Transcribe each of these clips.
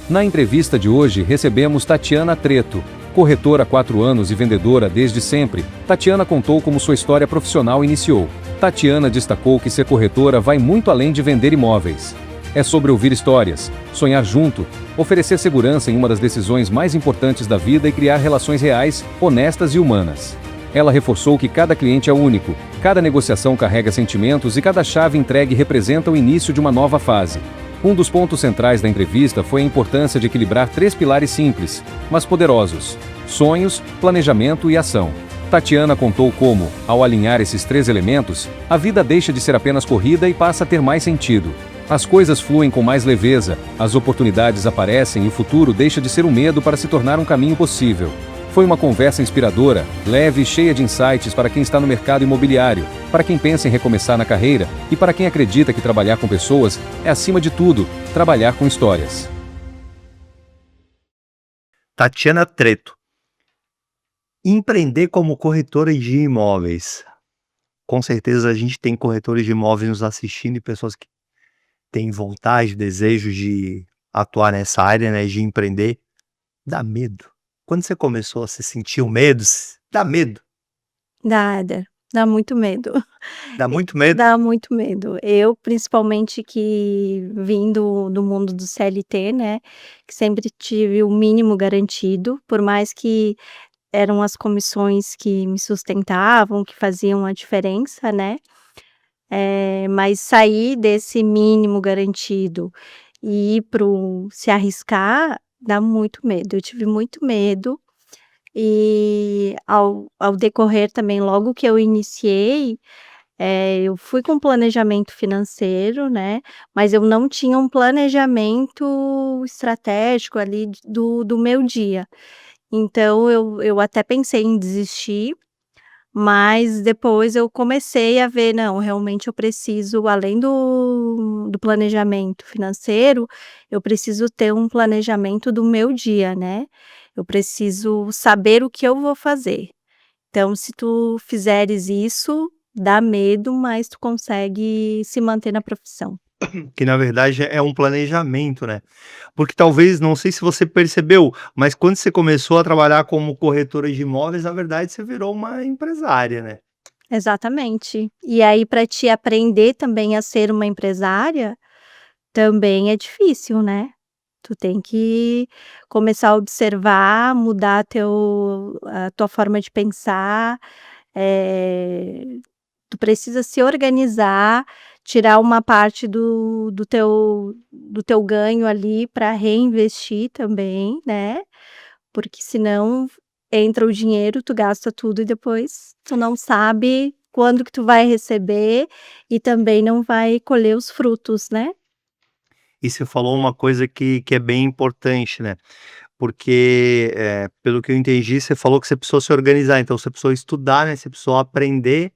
Na entrevista de hoje, recebemos Tatiana Treto. Corretora há 4 anos e vendedora desde sempre, Tatiana contou como sua história profissional iniciou. Tatiana destacou que ser corretora vai muito além de vender imóveis. É sobre ouvir histórias, sonhar junto, oferecer segurança em uma das decisões mais importantes da vida e criar relações reais, honestas e humanas. Ela reforçou que cada cliente é único, cada negociação carrega sentimentos e cada chave entregue representa o início de uma nova fase. Um dos pontos centrais da entrevista foi a importância de equilibrar 3 pilares simples, mas poderosos: sonhos, planejamento e ação. Tatiana contou como, ao alinhar esses 3 elementos, a vida deixa de ser apenas corrida e passa a ter mais sentido. As coisas fluem com mais leveza, as oportunidades aparecem e o futuro deixa de ser um medo para se tornar um caminho possível. Foi uma conversa inspiradora, leve e cheia de insights para quem está no mercado imobiliário, para quem pensa em recomeçar na carreira e para quem acredita que trabalhar com pessoas é, acima de tudo, trabalhar com histórias. Tatiana Treto. Empreender como corretora de imóveis. Com certeza a gente tem corretores de imóveis nos assistindo e pessoas que têm vontade, desejo de atuar nessa área, né, de empreender. Dá medo. Quando você começou, você sentiu medo? Dá medo? Dá muito medo. Dá muito medo? Dá muito medo. Eu, principalmente, que vim do mundo do CLT, né, que sempre tive o mínimo garantido, por mais que eram as comissões que me sustentavam, que faziam a diferença, né, mas sair desse mínimo garantido e ir para se arriscar, dá muito medo. Eu tive muito medo e ao decorrer também, logo que eu iniciei, eu fui com planejamento financeiro, né, mas eu não tinha um planejamento estratégico ali do meu dia. Então eu até pensei em desistir, mas depois eu comecei a ver: "Não, realmente eu preciso, além do planejamento financeiro, eu preciso ter um planejamento do meu dia, né. Eu preciso saber o que eu vou fazer". Então, se tu fizeres isso, dá medo, mas tu consegue se manter na profissão. Que na verdade é um planejamento, né. Porque talvez, não sei se você percebeu, mas quando você começou a trabalhar como corretora de imóveis, na verdade você virou uma empresária, né. Exatamente. E aí, para te aprender também a ser uma empresária, também é difícil, né. Tu tem que começar a observar, mudar a tua forma de pensar, eh, tu precisa se organizar, tirar uma parte do teu ganho ali para reinvestir também, né, porque senão entra o dinheiro, tu gasta tudo e depois tu não sabe quando que tu vai receber e também não vai colher os frutos, né. E você falou uma coisa que é bem importante, né, porque, pelo que eu entendi, você falou que você precisou se organizar, então você precisou estudar, né, você precisou aprender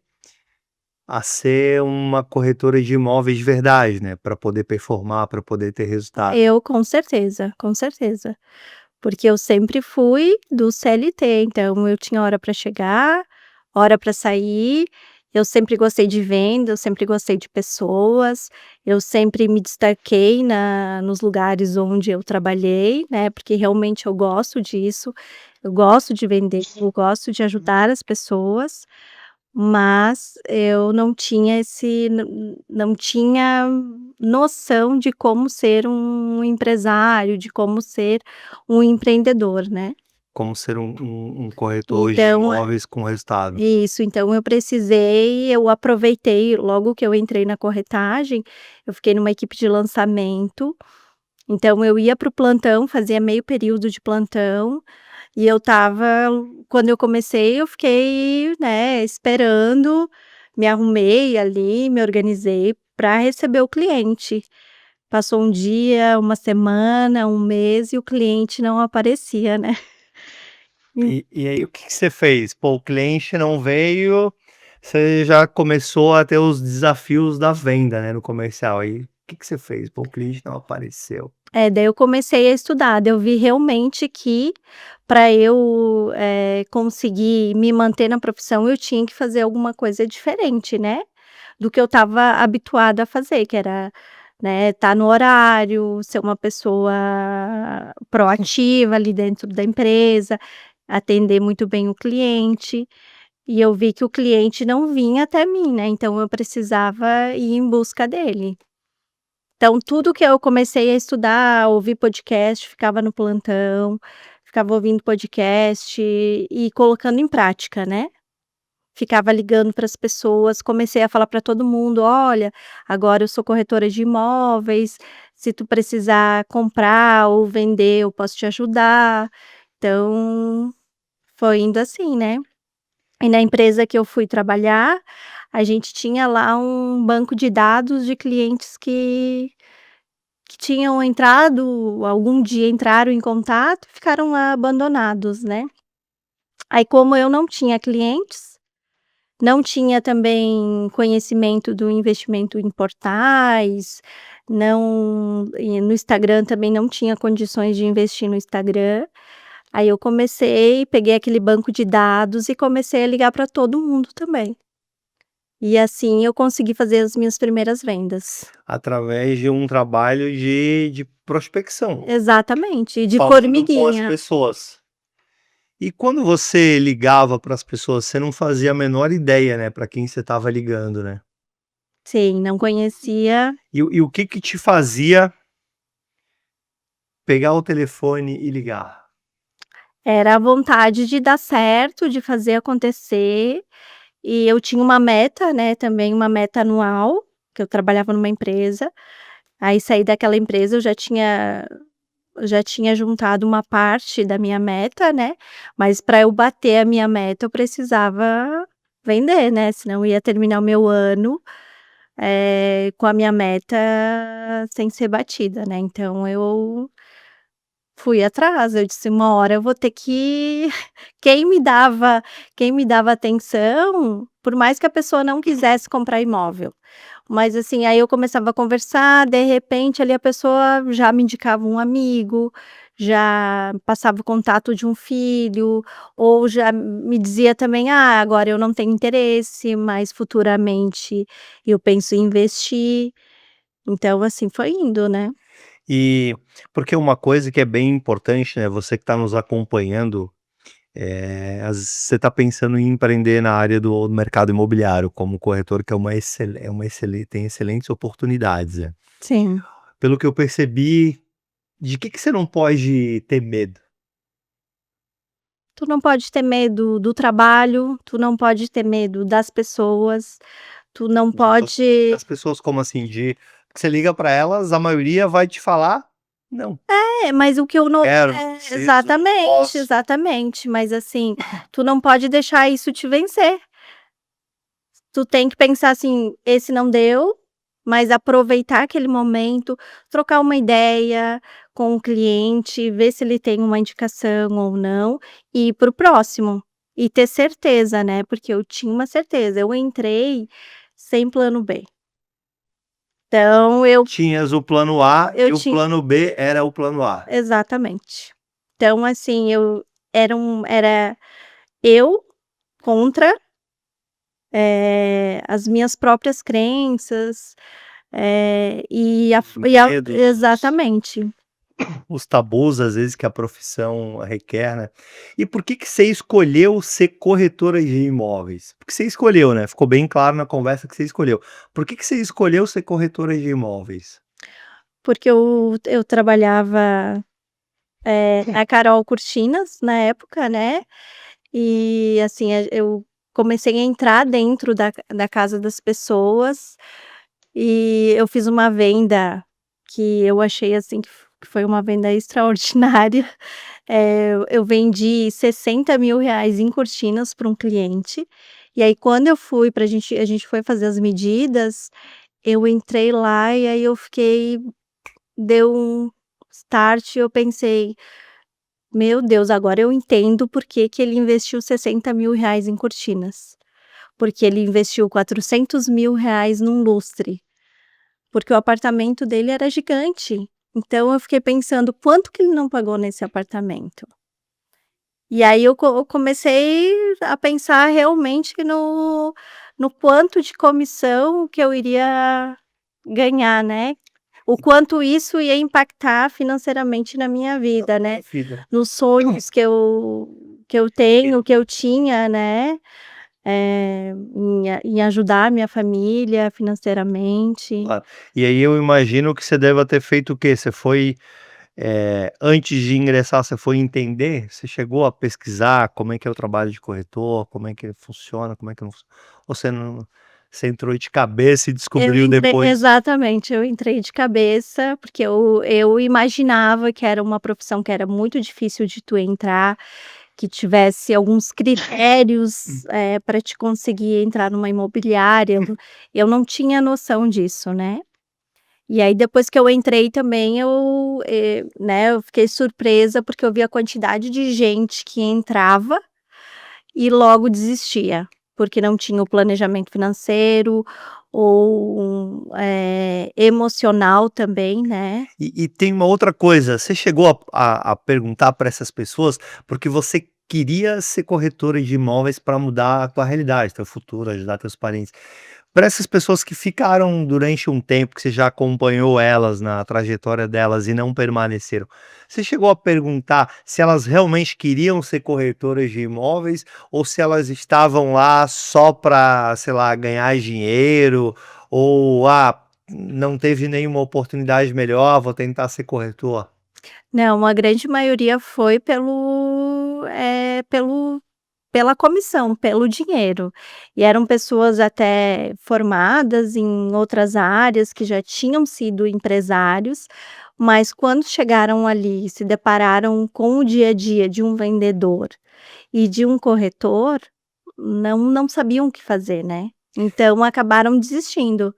a ser uma corretora de imóveis de verdade, né, para poder performar, para poder ter resultado. Eu com certeza. Porque eu sempre fui do CLT, então eu tinha hora para chegar, hora para sair, eu sempre gostei de venda, eu sempre gostei de pessoas, eu sempre me destaquei nos lugares onde eu trabalhei, né, porque realmente eu gosto disso, eu gosto de vender, eu gosto de ajudar as pessoas, mas eu não tinha noção de como ser um empresário, de como ser um empreendedor, né. Como ser um corretor de Então imóveis com resultado. então eu aproveitei logo que eu entrei na corretagem, eu fiquei numa equipe de lançamento, então eu ia para o plantão, fazia meio período de plantão, e quando eu comecei, eu fiquei, né, esperando, me arrumei ali, me organizei para receber o cliente. Passou um dia, uma semana, um mês e o cliente não aparecia, né. Hum. E aí o que que você fez? Pô, o cliente não veio, você já começou a ter os desafios da venda, né, no comercial, aí o que que você fez? Pô, o cliente não apareceu. Daí eu comecei a estudar, daí eu vi realmente que para eu, conseguir me manter na profissão, eu tinha que fazer alguma coisa diferente, né, do que eu estava habituada a fazer, que era, né, estar no horário, ser uma pessoa proativa ali dentro da empresa, atender muito bem o cliente. E eu vi que o cliente não vinha até mim, né, então eu precisava ir em busca dele. Então tudo que eu comecei a estudar, ouvir podcast, ficava no plantão, ficava ouvindo podcast e colocando em prática, né. Ficava ligando para as pessoas, comecei a falar para todo mundo: "Olha, agora eu sou corretora de imóveis, se tu precisar comprar ou vender, eu posso te ajudar". Então, foi indo assim, né. E na empresa que eu fui trabalhar, a gente tinha lá um banco de dados de clientes que tinham entrado algum dia entraram em contato e ficaram lá abandonados, né. Aí como eu não tinha clientes, não tinha também conhecimento do investimento em portais, não e no Instagram também não tinha condições de investir no Instagram. Aí eu comecei, peguei aquele banco de dados e comecei a ligar para todo mundo também. E assim eu consegui fazer as minhas primeiras vendas. Através de um trabalho de prospecção, Exatamente, e de falando com as formiguinha. pessoas. E quando você ligava para as pessoas, você não fazia a menor ideia, né, para quem você estava ligando, né. Sim, não conhecia. E o que que te fazia pegar o telefone e ligar? Era a vontade de dar certo, de fazer acontecer, e eu tinha uma meta, né, também uma meta anual, que eu trabalhava numa empresa, aí saí daquela empresa eu já tinha juntado uma parte da minha meta, né, mas para eu bater a minha meta eu precisava vender, né, senão ia terminar o meu ano, com a minha meta sem ser batida, né, então eu fui atrás, eu disse: "Uma hora eu vou ter que". Quem me dava atenção, por mais que a pessoa não quisesse comprar imóvel, mas assim, aí eu começava a conversar, de repente ali a pessoa já me indicava um amigo, já passava o contato de um filho, ou já me dizia também: "Ah, agora eu não tenho interesse, mas futuramente eu penso em investir". Então assim foi indo, né. E porque uma coisa que é bem importante, né, você que está nos acompanhando, às vezes você está pensando em empreender na área do mercado imobiliário como corretor, que é uma excelen tem excelentes oportunidades, né. Sim. Pelo que eu percebi, de que você não pode ter medo? Tu não pode ter medo do trabalho, tu não pode ter medo das pessoas, tu não pode. Das pessoas como assim? Que você liga para elas, a maioria vai te falar: "Não, Mas o que eu não quero, não preciso, não exatamente, posso". exatamente, mas assim, tu não pode deixar isso te vencer. Tu tem que pensar assim: "Esse não deu", mas aproveitar aquele momento, trocar uma ideia com o cliente, ver se ele tem uma indicação ou não, e ir para o próximo. E ter certeza, né, porque eu tinha uma certeza, eu entrei sem plano B. Então Tinhas o plano A eu e o tinha plano B era o plano A. exatamente. Então assim, era eu contra, as minhas próprias crenças. E a Os f e a medos, exatamente. os tabus, às vezes, que a profissão requer, né. E por que que você escolheu ser corretora de imóveis? Porque você escolheu, né, ficou bem claro na conversa que você escolheu. Por que que você escolheu ser corretora de imóveis? Porque eu trabalhava, na Carol Cortinas, na época, né, e assim, eu comecei a entrar dentro da casa das pessoas, e eu fiz uma venda que eu achei, assim, que foi uma venda extraordinária. Eu vendi R$ 60.000 em cortinas para um cliente, e aí quando eu fui pra a gente foi fazer as medidas, eu entrei lá e aí eu fiquei deu um start e eu pensei: "Meu Deus, agora eu entendo por que que ele investiu R$ 60.000 em cortinas, porque ele investiu R$ 400.000 num lustre, porque o apartamento dele era gigante". Então eu fiquei pensando: "Quanto que ele não pagou nesse apartamento?". E aí eu comecei a pensar realmente no quanto de comissão que eu iria ganhar, né. o quanto isso ia impactar financeiramente na minha vida, né, Vida. nos sonhos que eu tenho, que eu tinha, né, em ajudar minha família financeiramente. Claro. E aí eu imagino que você deva ter feito o quê? Você foi, antes de ingressar, você foi entender? Você chegou a pesquisar como é que é o trabalho de corretor, como é que funciona, como é que não funciona? Ou você entrou de cabeça e Eu descobriu entrei depois? exatamente, eu entrei de cabeça, porque eu imaginava que era uma profissão que era muito difícil de tu entrar, que tivesse alguns critérios, pra te conseguir entrar numa imobiliária, eu não tinha noção disso, né. E aí depois que eu entrei também né, eu fiquei surpresa, porque eu vi a quantidade de gente que entrava e logo desistia, porque não tinha o planejamento financeiro ou, emocional também, né. E tem uma outra coisa, você chegou a perguntar para essas pessoas, porque você queria ser corretora de imóveis para mudar a tua realidade, teu futuro, ajudar teus parentes. Para essas pessoas que ficaram durante um tempo, que você já acompanhou elas na trajetória delas e não permaneceram, você chegou a perguntar se elas realmente queriam ser corretoras de imóveis ou se elas estavam lá só para, sei lá, ganhar dinheiro ou, não teve nenhuma oportunidade melhor, vou tentar ser corretor? Não, a grande maioria foi pela comissão, pelo dinheiro. E eram pessoas até formadas em outras áreas, que já tinham sido empresários, mas quando chegaram ali e se depararam com o dia a dia de um vendedor e de um corretor, não sabiam o que fazer, né. Então acabaram desistindo,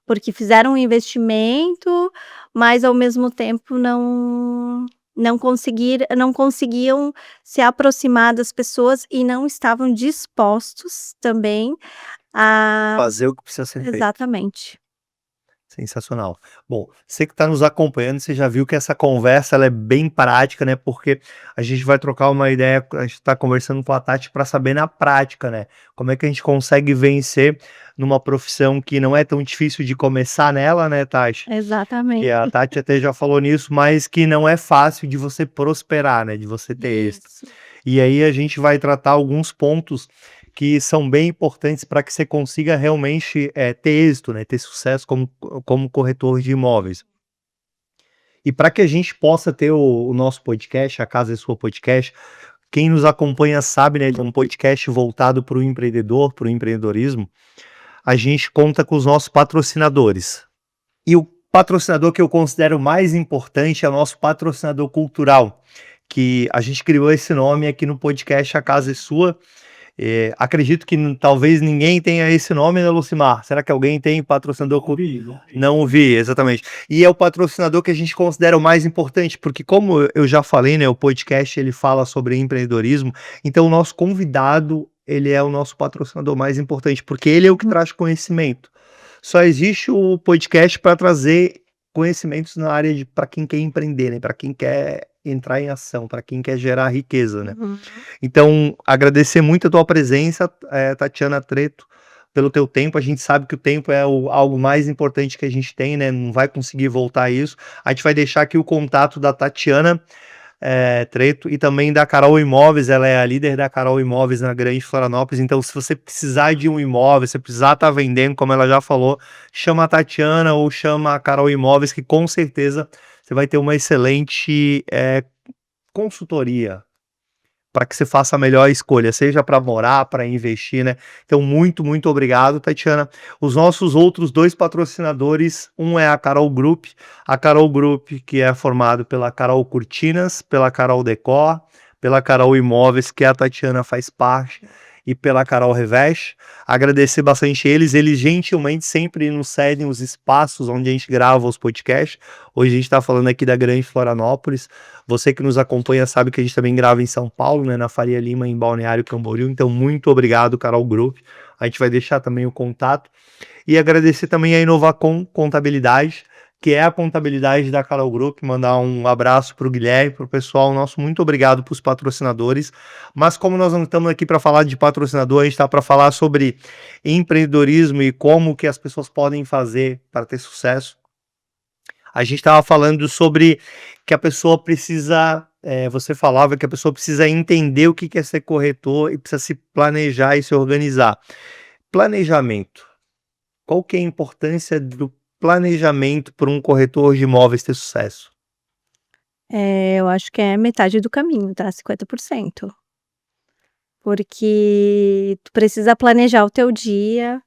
porque fizeram um investimento, mas ao mesmo tempo não conseguiam se aproximar das pessoas e não estavam dispostos também a Fazer o que precisa ser feito. exatamente. Sensacional. Bom, você que está nos acompanhando, você já viu que essa conversa ela é bem prática, né? Porque a gente vai trocar uma ideia, a gente está conversando com a Tati para saber na prática, né? Como é que a gente consegue vencer numa profissão que não é tão difícil de começar nela, né, Tati? Que Exatamente. a Tati até já falou nisso, mas que não é fácil de você prosperar, né? De você ter êxito. Isso. E aí a gente vai tratar alguns pontos que são bem importantes para que você consiga realmente, ter êxito, né, ter sucesso como corretor de imóveis. E para que a gente possa ter o nosso podcast, A Casa é Sua Podcast, quem nos acompanha sabe, né, ele é um podcast voltado para o empreendedor, para o empreendedorismo, a gente conta com os nossos patrocinadores. E o patrocinador que eu considero mais importante é o nosso patrocinador cultural, que a gente criou esse nome aqui no podcast A Casa é Sua. Acredito que talvez ninguém tenha esse nome, né, Lucimar? Será que alguém tem patrocinador? Não ouvi, exatamente. E é o patrocinador que a gente considera o mais importante, porque como eu já falei, né, o podcast ele fala sobre empreendedorismo, então o nosso convidado, ele é o nosso patrocinador mais importante, porque ele é o que traz conhecimento. Só existe o podcast para trazer conhecimentos na área de para quem quer empreender, né, para quem quer entrar em ação, para quem quer gerar riqueza, né. Uhum. Então, agradecer muito a tua presença, Tatiana Treto, pelo teu tempo. A gente sabe que o tempo é algo mais importante que a gente tem, né? Não vai conseguir voltar a isso. A gente vai deixar aqui o contato da Tatiana Treto e também da Carol Imóveis. Ela é a líder da Carol Imóveis na Grande Florianópolis. Então, se você precisar de um imóvel, se precisar estar vendendo, como ela já falou, chama a Tatiana ou chama a Carol Imóveis, que com certeza você vai ter uma excelente consultoria para que você faça a melhor escolha, seja para morar, para investir, né. Então muito, muito obrigado, Tatiana. Os nossos outros 2 patrocinadores, um é a Carol Group, que é formado pela Carol Cortinas, pela Carol Decor, pela Carol Imóveis, que a Tatiana faz parte, e pela Carol Reveste. Agradecer bastante eles gentilmente sempre nos cedem os espaços onde a gente grava os podcasts. Hoje a gente está falando aqui da Grande Florianópolis. Você que nos acompanha sabe que a gente também grava em São Paulo, né, na Faria Lima, em Balneário Camboriú. Então, muito obrigado, Carol Group. A gente vai deixar também o contato. E agradecer também a Inovacom Contabilidade, que é a contabilidade da Carol Group. Mandar um abraço para o Guilherme, para o pessoal nosso. Muito obrigado para os patrocinadores. Mas como nós não estamos aqui para falar de patrocinador, a gente está para falar sobre empreendedorismo e como que as pessoas podem fazer para ter sucesso. A gente estava falando sobre que a pessoa precisa, você falava que a pessoa precisa entender o que que é ser corretor e precisa se planejar e se organizar. Planejamento. Qual que é a importância do planejamento para um corretor de imóveis ter sucesso? Eu acho que é metade do caminho, tá, 50%. Porque tu precisa planejar o teu dia,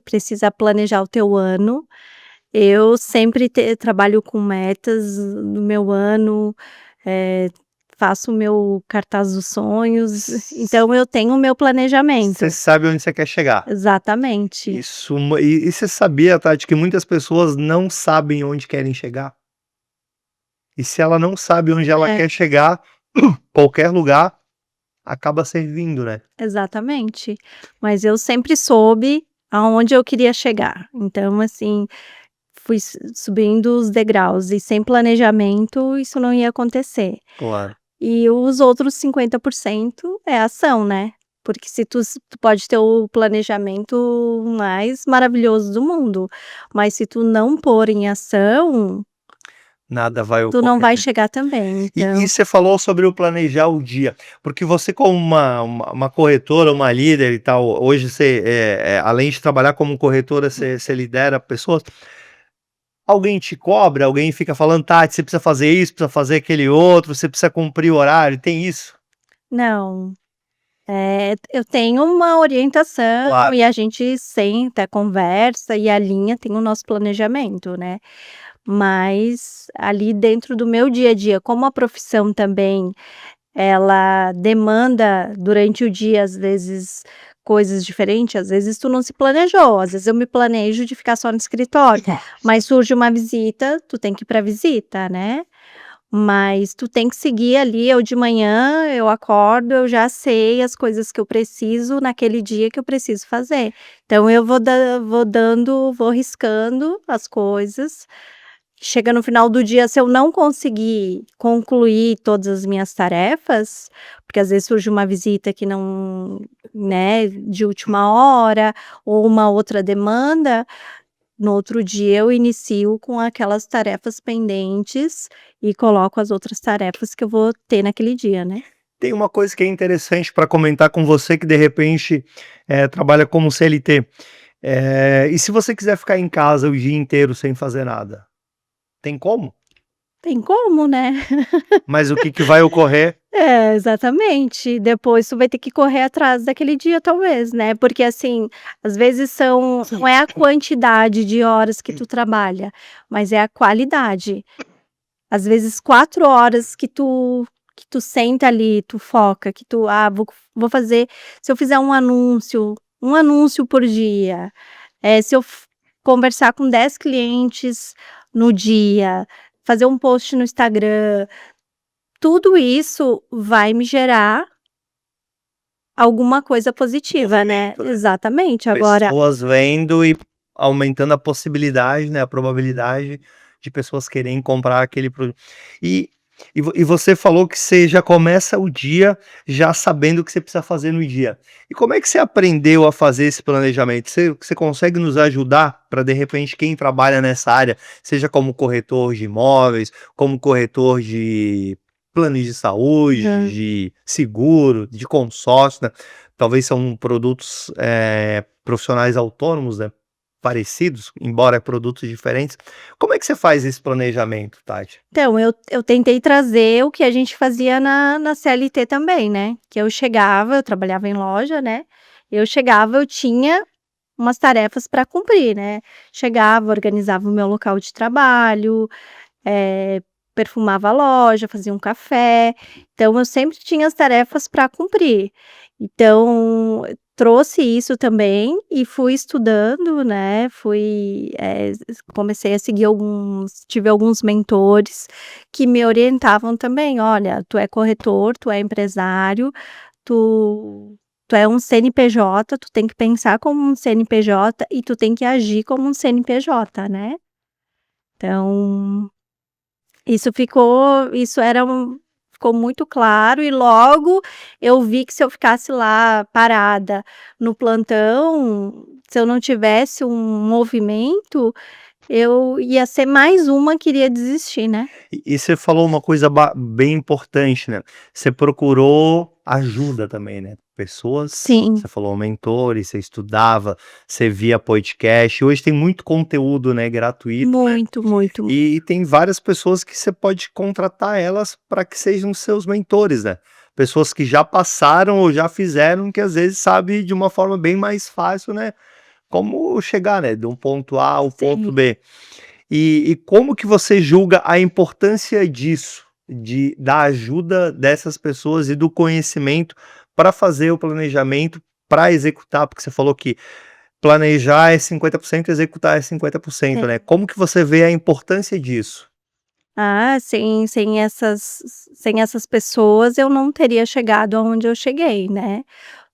precisa planejar o teu ano. Eu sempre trabalho com metas no meu ano, eh, faço o meu cartaz dos sonhos, então eu tenho o meu Você planejamento. sabe onde você quer chegar. Exatamente. Isso, e você sabia, Tati, que muitas pessoas não sabem onde querem chegar? E se ela não sabe onde ela É, quer chegar, qualquer lugar acaba servindo, né? exatamente. Mas eu sempre soube aonde eu queria chegar. Então, assim, fui subindo os degraus e sem planejamento isso não ia acontecer. Claro. E os outros 50% é ação, né. Porque se tu pode ter o planejamento mais maravilhoso do mundo, mas se tu não pôr em ação, Nada vai tu não ocorrer, vai né? chegar também, E então você falou sobre o planejar o dia, porque você como uma corretora, uma líder e tal, hoje você, além de trabalhar como corretora, você lidera pessoas. Alguém te cobra, alguém fica falando: "Tati, você precisa fazer isso, precisa fazer aquele outro, você precisa cumprir o horário", tem isso? não. Eu tenho uma orientação Claro. e a gente senta, conversa e alinha, tem o nosso planejamento, né. Mas ali dentro do meu dia a dia, como a profissão também ela demanda durante o dia, às vezes, coisas diferentes, às vezes tu não se planejou, às vezes eu me planejo de ficar só no escritório, mas surge uma visita, tu tem que ir pra visita, né. Mas tu tem que seguir ali, eu de manhã, eu acordo, eu já sei as coisas que eu preciso naquele dia que eu preciso fazer. Então eu vou riscando as coisas. Chega no final do dia, se eu não conseguir concluir todas as minhas tarefas, porque às vezes surge uma visita que não, né, de última hora, ou uma outra demanda, no outro dia eu inicio com aquelas tarefas pendentes e coloco as outras tarefas que eu vou ter naquele dia, né. Tem uma coisa que é interessante para comentar com você que de repente, trabalha como CLT, e se você quiser ficar em casa o dia inteiro sem fazer nada, tem como? Tem como, né. Mas o que que vai ocorrer? É, exatamente. Depois tu vai ter que correr atrás daquele dia talvez, né, porque assim, às vezes não é a quantidade de horas que tu trabalha, mas é a qualidade. Às vezes 4 horas que tu senta ali, tu foca, que tu: "Ah, vou fazer", se eu fizer um anúncio por dia, se eu conversar com 10 clientes no dia, fazer um post no Instagram, tudo isso vai me gerar alguma coisa positiva, né. Movimento, né? Exatamente. Agora Pessoas vendo e aumentando a possibilidade, né, a probabilidade de pessoas quererem comprar aquele produto. E e você falou que você já começa o dia já sabendo o que você precisa fazer no dia. E como é que você aprendeu a fazer esse planejamento? Você consegue nos ajudar para de repente, quem trabalha nessa área, seja como corretor de imóveis, como corretor de planos de saúde, aham. de seguro, de consórcio, né? Talvez são produtos, profissionais autônomos, né, parecidos, embora produtos diferentes. Como é que você faz esse planejamento, Tati? Então, eu tentei trazer o que a gente fazia na CLT também, né, que eu trabalhava em loja, né, eu tinha umas tarefas para cumprir, né. Chegava, organizava o meu local de trabalho, eh, perfumava a loja, fazia um café, então eu sempre tinha as tarefas para cumprir. Então, trouxe isso também e fui estudando, né, comecei a seguir tive alguns mentores que me orientavam também: "Olha, tu é corretor, tu é empresário, tu tu é um CNPJ, tu tem que pensar como um CNPJ e tu tem que agir como um CNPJ, né". Então isso era ficou muito claro e logo eu vi que se eu ficasse lá parada no plantão, se eu não tivesse um movimento, eu ia ser mais uma que iria desistir, né. E você falou uma coisa bem importante, né? Você procurou ajuda também, né? Pessoas, Sim, você falou mentores, você estudava, você via podcast. Hoje tem muito conteúdo, né, gratuito, né? muito, muito. E tem várias pessoas que você pode contratar elas para que sejam seus mentores, né? Pessoas que já passaram ou já fizeram, que às vezes sabe de uma forma bem mais fácil, né? Como chegar, né, de um ponto A ao ponto Sim. B. E como que você julga a importância disso, da ajuda dessas pessoas e do conhecimento para fazer o planejamento, para executar? Porque você falou que planejar é 50%, executar é 50%, né. Sim. Como que você vê a importância disso? Ah, sem essas pessoas eu não teria chegado aonde eu cheguei, né.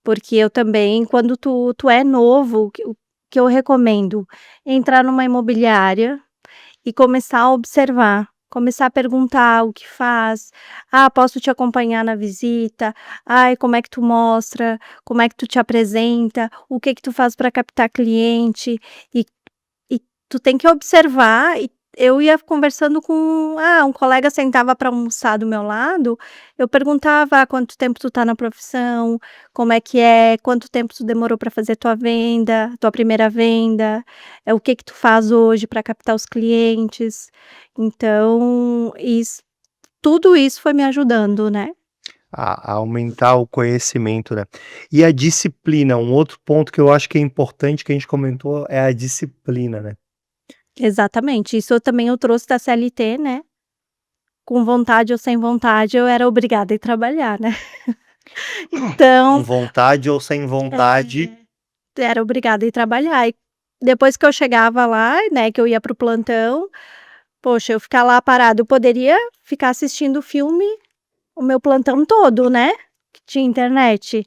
Porque eu também quando tu é novo, o que eu recomendo, entrar numa imobiliária e começar a observar, começar a perguntar o que faz: "Ah, posso te acompanhar na visita? Ai, como é que tu mostra? Como é que tu te apresenta? O que que tu faz para captar cliente?" E e tu tem que observar e eu ia conversando com um colega sentava para almoçar do meu lado, eu perguntava: "Há quanto tempo tu tá na profissão? Como é? Quanto tempo tu demorou para fazer tua venda, tua primeira venda? O que que tu faz hoje para captar os clientes?" Então, tudo isso foi me ajudando, né. A aumentar o conhecimento, né. E a disciplina, um outro ponto que eu acho que é importante, que a gente comentou, é a disciplina, né. Exatamente, isso eu trouxe da CLT, né, com vontade ou sem vontade eu era obrigada a ir trabalhar, né. Com Então vontade ou sem vontade. é, era obrigada a ir trabalhar e depois que eu chegava lá, né, que eu ia para o plantão, poxa, eu ficar lá parada eu poderia ficar assistindo filme o meu plantão todo, né, que tinha internet,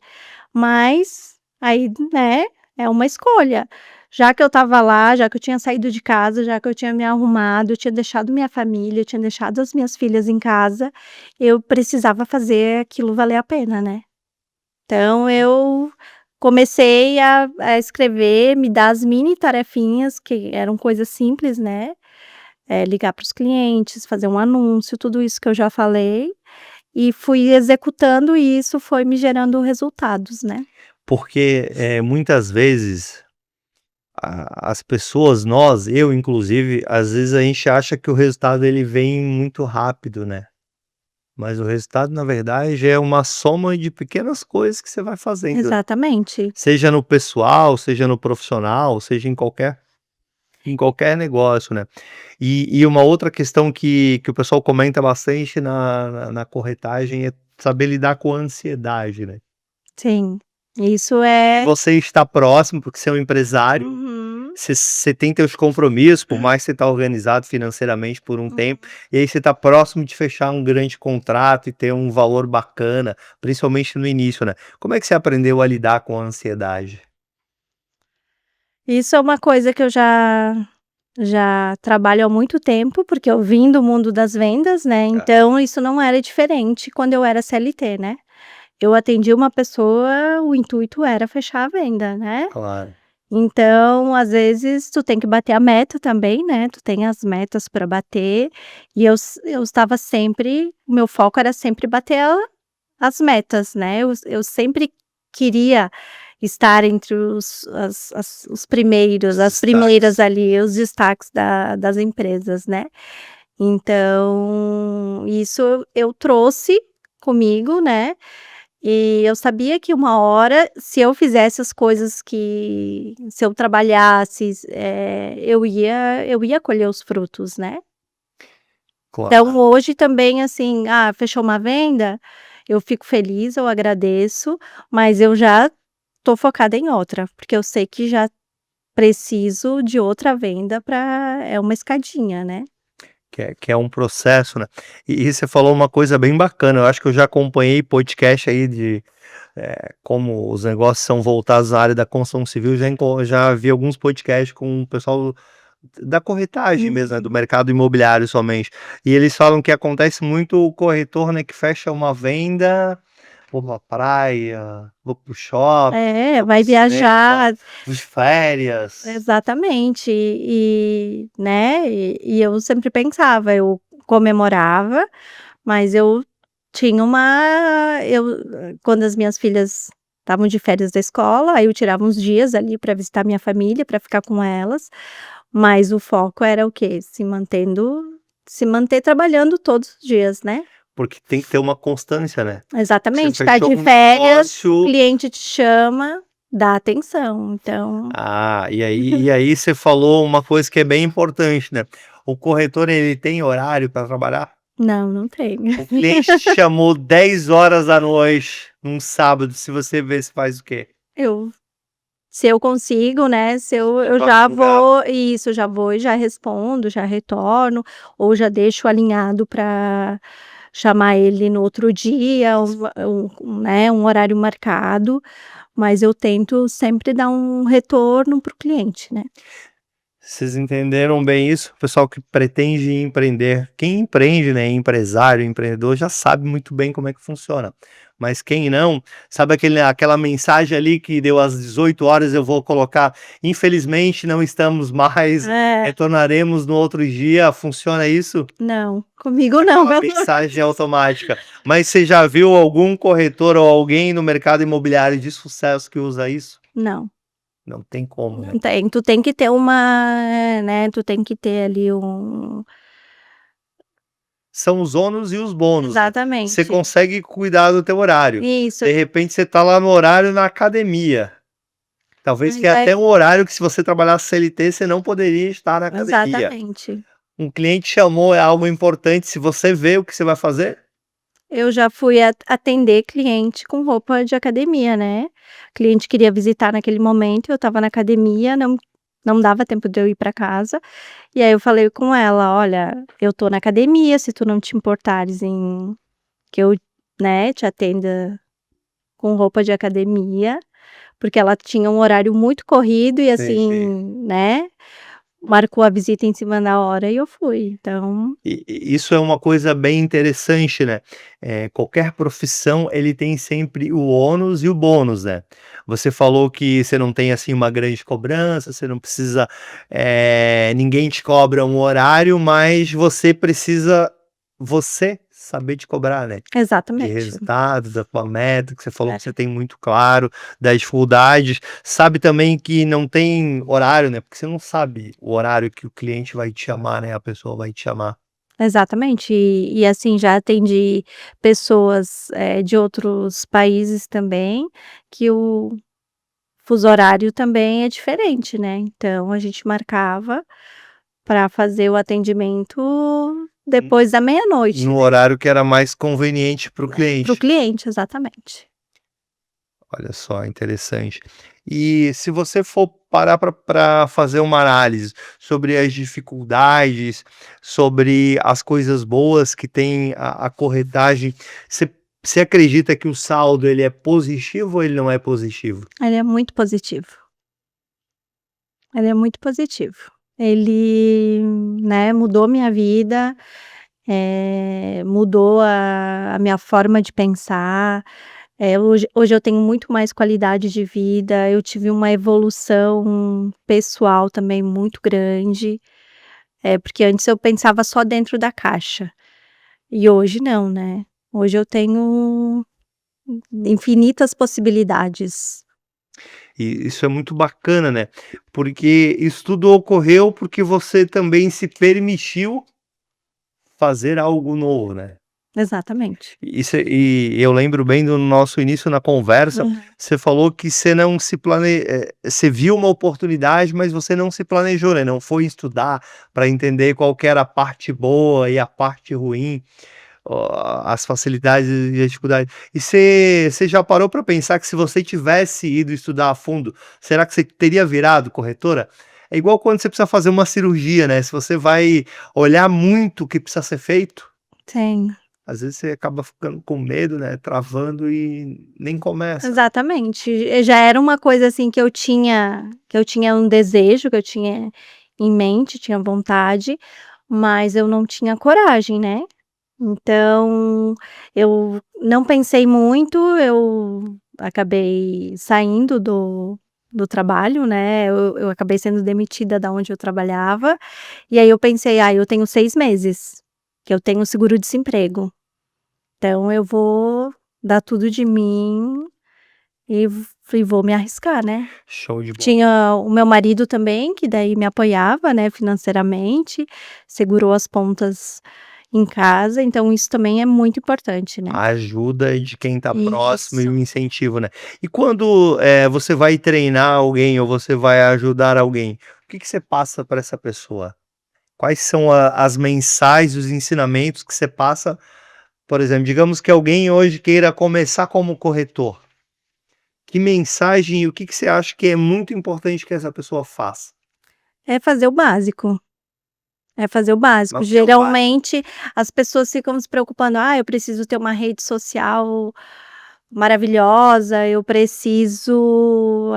mas aí, né, é uma escolha. Já que eu estava lá, já que eu tinha saído de casa, já que eu tinha me arrumado, eu tinha deixado minha família, eu tinha deixado as minhas filhas em casa, eu precisava fazer aquilo valer a pena, né. Então eu comecei a escrever, me dar as mini tarefinhas que eram coisas simples, né, ligar para os clientes, fazer um anúncio, tudo isso que eu já falei, e fui executando e isso foi me gerando resultados, né. Porque, muitas vezes as pessoas, eu inclusive, às vezes a gente acha que o resultado ele vem muito rápido, né. Mas o resultado na verdade é uma soma de pequenas coisas que você vai fazendo, né. Exatamente. Seja no pessoal, seja no profissional, seja em qualquer negócio, né. E uma outra questão que o pessoal comenta bastante na corretagem é saber lidar com a ansiedade, né. Sim, isso é Você está próximo, porque você é um empresário, uhum, você tem teus compromissos, por mais que você está organizado financeiramente por um uhum. tempo, e aí você está próximo de fechar um grande contrato e ter um valor bacana, principalmente no início, né. Como é que você aprendeu a lidar com a ansiedade? Isso é uma coisa que eu já trabalho há muito tempo, porque eu vim do mundo das vendas, né, Ah, então isso não era diferente quando eu era CLT, né. Eu atendi uma pessoa, o intuito era fechar a venda, né. claro. Então, às vezes, tu tem que bater a meta também, né, tu tem as metas para bater, e eu estava sempre o meu foco era sempre bater as metas, né, eu sempre queria estar entre os primeiros, Os as primeiras destaques. ali, os destaques das empresas, né. Então, isso eu trouxe comigo, né, e eu sabia que uma hora, se eu fizesse as coisas que se eu trabalhasse, eu ia colher os frutos, né. Então Claro. hoje também, assim, fechou uma venda, eu fico feliz, eu agradeço, mas eu já tô focada em outra, porque eu sei que já preciso de outra venda para é uma escadinha, né. Que é um processo, né. E você falou uma coisa bem bacana, eu acho que eu já acompanhei podcast aí de, como os negócios são voltados à área da construção civil, já vi alguns podcasts com o pessoal da corretagem mesmo, né, do Uhum. mercado imobiliário somente. E eles falam que acontece muito o corretor, né, que fecha uma venda, vou pra praia, vou para o shopping, É, vou para vai o cinema, viajar. vou de férias. Exatamente. Né, e eu sempre pensava, eu comemorava, mas eu tinha uma eu quando as minhas filhas estavam de férias da escola, aí eu tirava uns dias ali para visitar minha família, para ficar com elas, mas o foco era o quê? Se manter trabalhando todos os dias, né. Porque tem que ter uma constância, né. Você Exatamente, tá fechou de um férias, negócio. cliente te chama, dá atenção, então E aí você falou uma coisa que é bem importante, né. O corretor ele tem horário para trabalhar? não, não tenho. O cliente te chamou 10 horas da noite num sábado, se você vê, você faz o quê? Eu Se eu consigo, né, se De eu já madrugada. vou isso, já vou e já respondo, já retorno, ou já deixo alinhado para chamar ele no outro dia, né, um horário marcado, mas eu tento sempre dar um retorno para o cliente, né. Vocês entenderam bem isso? O pessoal que pretende empreender, quem empreende, né, empresário, empreendedor, já sabe muito bem como é que funciona. Mas quem não, sabe aquela mensagem ali que deu às 18 horas, eu vou colocar: "Infelizmente não estamos mais, É, retornaremos no outro dia", funciona isso? não, comigo não, Aquela pelo mensagem automática. Mas você já viu algum corretor ou alguém no mercado imobiliário de sucesso que usa isso? não, Não tem como, né. não tem, tu tem que ter uma, né, tu tem que ter ali um São os ônus e os bônus, né. Você exatamente, consegue cuidar do teu horário. isso, De repente você tá lá no horário na academia. Talvez que mas é é até um horário que se você trabalhasse CLT, você não poderia estar na academia. exatamente. Um cliente chamou, é algo importante, se você vê, o que você vai fazer? Eu já fui atender cliente com roupa de academia, né. Cliente queria visitar naquele momento, eu estava na academia, não dava tempo de eu ir para casa, e aí eu falei com ela: "Olha, eu tô na academia, se tu não te importares em que eu, né, te atenda com roupa de academia", porque ela tinha um horário muito corrido e Entendi. assim, né, marcou a visita em cima da hora e eu fui, então E isso é uma coisa bem interessante, né. Qualquer profissão, ele tem sempre o ônus e o bônus, né. Você falou que você não tem, assim, uma grande cobrança, você não precisa, ninguém te cobra um horário, mas você saber te cobrar, né. De exatamente. resultados, da tua meta, que você falou É, que você tem muito claro, das dificuldades. Sabe também que não tem horário, né, porque você não sabe o horário que o cliente vai te chamar, né, a pessoa vai te chamar. exatamente. Assim, já atendi pessoas, de outros países também, que o fuso horário também é diferente, né, então a gente marcava para fazer o atendimento depois da meia-noite, No né, horário que era mais conveniente para o para o cliente. cliente, exatamente. Olha só, interessante. E se você for parar para fazer uma análise sobre as dificuldades, sobre as coisas boas que tem a corretagem, você acredita que o saldo ele é positivo ou ele não é positivo? Ele é muito positivo, ele é muito positivo. Ele, né, mudou minha vida, mudou a minha forma de pensar. Hoje eu tenho muito mais qualidade de vida, eu tive uma evolução pessoal também muito grande, porque antes eu pensava só dentro da caixa, e hoje não, né. Hoje eu tenho infinitas possibilidades. E isso é muito bacana, né? Porque isso tudo ocorreu porque você também se permitiu fazer algo novo, né? Exatamente. E eu lembro bem do nosso início na conversa, Aham. você falou que você não se você viu uma oportunidade, mas você não se planejou, né, não foi estudar para entender qual que era a parte boa e a parte ruim, as facilidades e as dificuldades. E você já parou para pensar que se você tivesse ido estudar a fundo, será que você teria virado corretora? É igual quando você precisa fazer uma cirurgia, né, se você vai olhar muito o que precisa ser feito, Sim, às vezes você acaba ficando com medo, né, travando e nem começa. exatamente. Já era uma coisa, assim, que eu tinha um desejo, que eu tinha em mente, tinha vontade, mas eu não tinha coragem, né. Então, eu não pensei muito, eu acabei saindo do trabalho, né, eu acabei sendo demitida da onde eu trabalhava, e aí eu pensei: "Ah, eu tenho 6 meses, que eu tenho seguro-desemprego, então eu vou dar tudo de mim e vou me arriscar, né". Show de bola. Tinha o meu marido também, que daí me apoiava, né, financeiramente, segurou as pontas em casa, então isso também é muito importante, né. A ajuda de quem tá próximo e Isso. o incentivo, né. E quando, você vai treinar alguém ou você vai ajudar alguém, o que que você passa para essa pessoa? Quais são a as mensagens, os ensinamentos que você passa, por exemplo, digamos que alguém hoje queira começar como corretor, que mensagem e o que que você acha que é muito importante que essa pessoa faça? É fazer o básico, é fazer o básico. Mas o que é o básico? Geralmente as pessoas ficam se preocupando: "Ah, eu preciso ter uma rede social maravilhosa, eu preciso,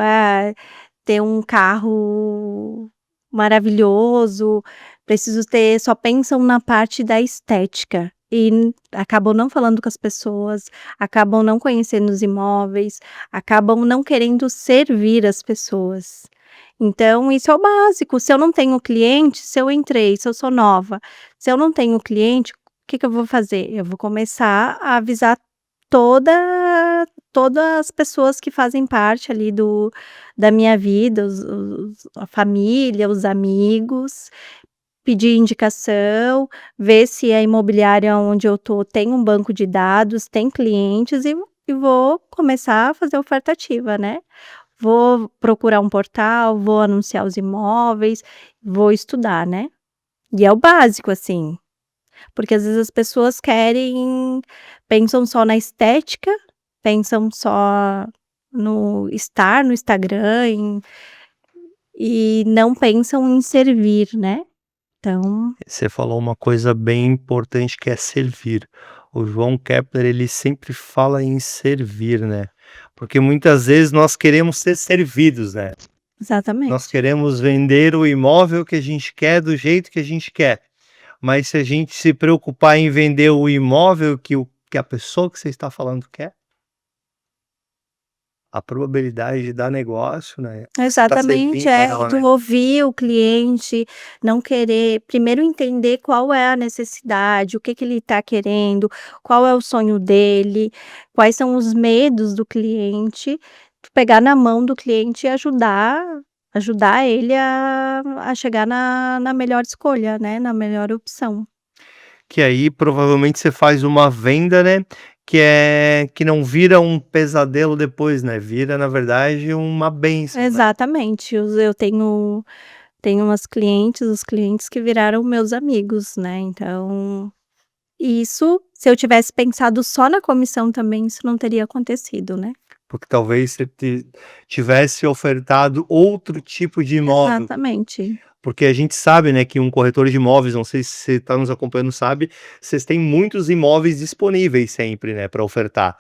ter um carro maravilhoso, preciso ter", só pensam na parte da estética e acabam não falando com as pessoas, acabam não conhecendo os imóveis, acabam não querendo servir as pessoas. Então isso é o básico, se eu não tenho cliente, se eu entrei, se eu sou nova, se eu não tenho cliente, o que que eu vou fazer? Eu vou começar a avisar todas as pessoas que fazem parte ali da minha vida, a família, os amigos, pedir indicação, ver se a imobiliária onde eu tô tem um banco de dados, tem clientes e vou começar a fazer oferta ativa, né. Vou procurar um portal, vou anunciar os imóveis, vou estudar, né. E é o básico, assim, porque às vezes as pessoas pensam só na estética, pensam só no estar no Instagram, e não pensam em servir, né. Então Você falou uma coisa bem importante que é servir. O João Kepler, ele sempre fala em servir, né. Porque muitas vezes nós queremos ser servidos, né. Nós exatamente. queremos vender o imóvel que a gente quer, do jeito que a gente quer. Mas se a gente se preocupar em vender o imóvel que a pessoa que você está falando quer, a probabilidade de dar negócio, né, você está Exatamente, servindo é ela, do né. ouvir o cliente, não querer primeiro entender qual é a necessidade, o que que ele está querendo, qual é o sonho dele, quais são os medos do cliente, pegar na mão do cliente e ajudar ele a chegar na melhor escolha, né, na melhor opção. Que aí provavelmente você faz uma venda, né, que não vira um pesadelo depois, né, vira na verdade uma bênção, né. Exatamente, eu tenho umas clientes, os clientes que viraram meus amigos, né, então isso, se eu tivesse pensado só na comissão também, isso não teria acontecido, né. Porque talvez você tivesse ofertado outro tipo de imóvel, Exatamente, porque a gente sabe, né, que um corretor de imóveis, não sei se você está nos acompanhando, sabe, vocês têm muitos imóveis disponíveis sempre, né, para ofertar.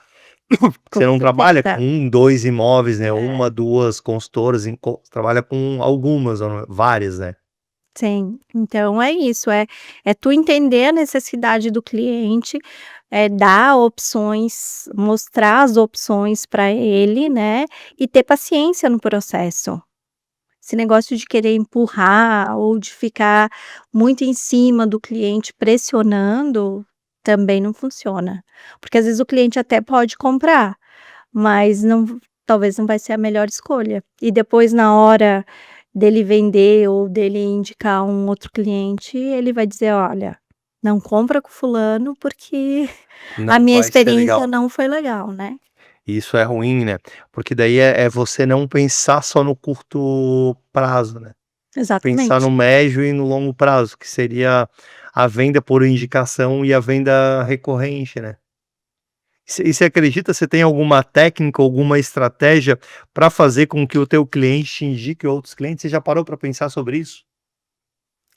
com Você não trabalha certeza. com 1, 2 imóveis, né, É, 1, 2 consultoras, trabalha com algumas ou várias, né. sim. Então é isso, é tu entender a necessidade do cliente, dar opções, mostrar as opções para ele, né, e ter paciência no processo. Esse negócio de querer empurrar ou de ficar muito em cima do cliente pressionando, também não funciona. Porque às vezes o cliente até pode comprar, mas talvez não vai ser a melhor escolha. E depois na hora dele vender ou dele indicar um outro cliente, ele vai dizer: "Olha, não compra com fulano porque Não a minha vai ser experiência legal. não foi legal", né. Isso é ruim, né, porque daí é você não pensar só no curto prazo, né, pensar no Exatamente. médio e no longo prazo, que seria a venda por indicação e a venda recorrente, né. Você acredita, você tem alguma técnica, alguma estratégia para fazer com que o teu cliente te indique outros clientes? Você já parou para pensar sobre isso?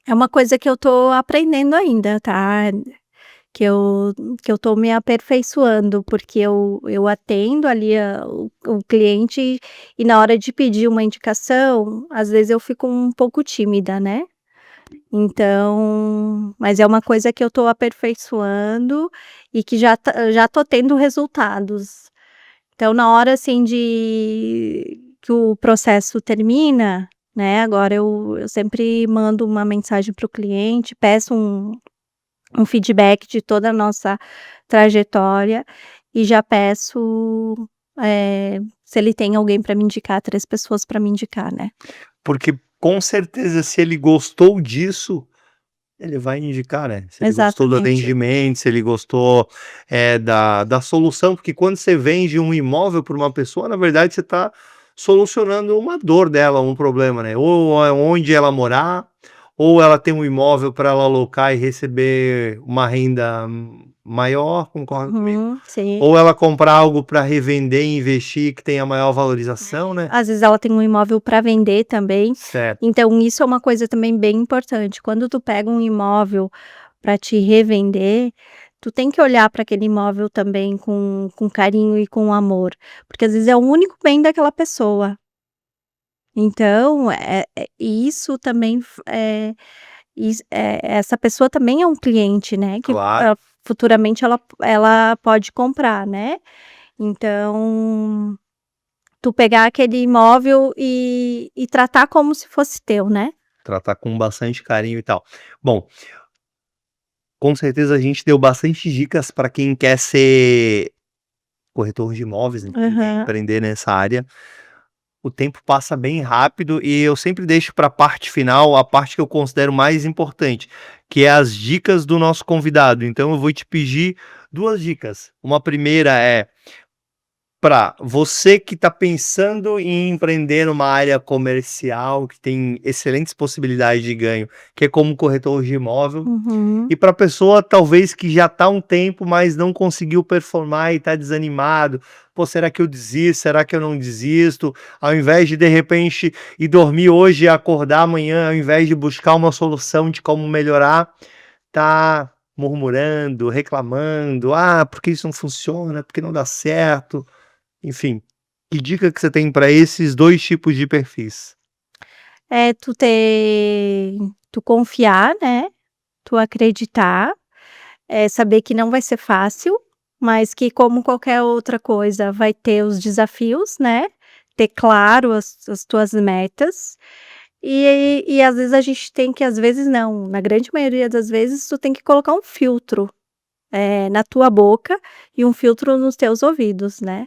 É uma coisa que eu tô aprendendo ainda, tá. Que eu que eu tô me aperfeiçoando, porque eu atendo ali o cliente e na hora de pedir uma indicação, às vezes eu fico um pouco tímida, né. Então, mas é uma coisa que eu tô aperfeiçoando e que já tô tendo resultados. Então na hora, assim, de que o processo termina, né, agora eu sempre mando uma mensagem para o cliente, peço um feedback de toda a nossa trajetória e já peço, se ele tem alguém para me indicar, 3 pessoas para me indicar, né. Porque com certeza se ele gostou disso, ele vai indicar, né. Se ele gostou do Exatamente. atendimento, se ele gostou, da solução, porque quando você vende um imóvel para uma pessoa, na verdade você está solucionando uma dor dela, um problema, né, ou é onde ela morar, ou ela tem um imóvel para ela alocar e receber uma renda maior, concorda comigo? Uhum, sim. Ou ela comprar algo para revender e investir que tenha maior valorização, né. Às vezes ela tem um imóvel para vender também, Certo. então isso é uma coisa também bem importante, quando tu pega um imóvel para te revender, tu tem que olhar para aquele imóvel também com carinho e com amor, porque às vezes é o único bem daquela pessoa. Então, isso também essa pessoa também é um cliente, né, que, Claro. futuramente ela pode comprar, né. Então, tu pegar aquele imóvel e tratar como se fosse teu, né. Tratar com bastante carinho e tal. Bom, com certeza a gente deu bastante dicas para quem quer ser corretor de imóveis, né, quem quer Aham. empreender nessa área. O tempo passa bem rápido e eu sempre deixo para a parte final, a parte que eu considero mais importante, que é as dicas do nosso convidado. Então eu vou te pedir 2 dicas. Uma primeira é para você que está pensando em empreender numa área comercial, que tem excelentes possibilidades de ganho, que é como corretor de imóvel, Uhum. e para a pessoa talvez que já está há um tempo, mas não conseguiu performar e está desanimado. "Pô, será que eu desisto? Será que eu não desisto?" Ao invés de repente, ir dormir hoje e acordar amanhã, ao invés de buscar uma solução de como melhorar, tá murmurando, reclamando: "Ah, porque isso não funciona, porque não dá certo." Enfim, que dica que você tem para esses 2 tipos de perfis? É tu confiar, né, tu acreditar, saber que não vai ser fácil, mas que como qualquer outra coisa vai ter os desafios, né, ter claro as tuas metas, e às vezes a gente tem que às vezes não, na grande maioria das vezes tu tem que colocar um filtro, na tua boca e um filtro nos teus ouvidos, né.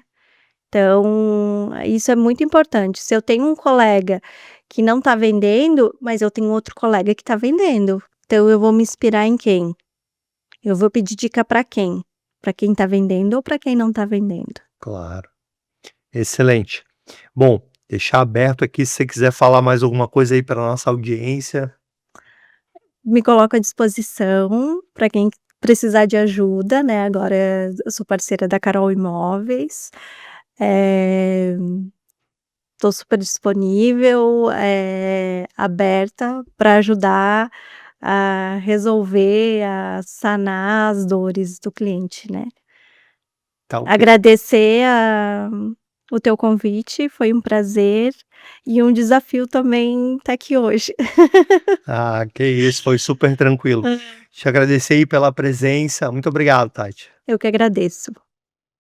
Então, isso é muito importante. Se eu tenho um colega que não está vendendo, mas eu tenho outro colega que está vendendo, então eu vou me inspirar em quem? Eu vou pedir dica para quem? Para quem está vendendo ou para quem não está vendendo? Claro, excelente. Bom, deixar aberto aqui se você quiser falar mais alguma coisa aí para nossa audiência. Me coloco à disposição para quem precisar de ajuda, né, agora eu sou parceira da Carol Imóveis, eh, estou super disponível, aberta para ajudar a resolver, a sanar as dores do cliente, né. Tá ok. Agradecer o teu convite, foi um prazer e um desafio também estar aqui hoje. Ah, que isso, foi super tranquilo. Te agradecer aí pela presença. Muito obrigado, Tati. Eu que agradeço.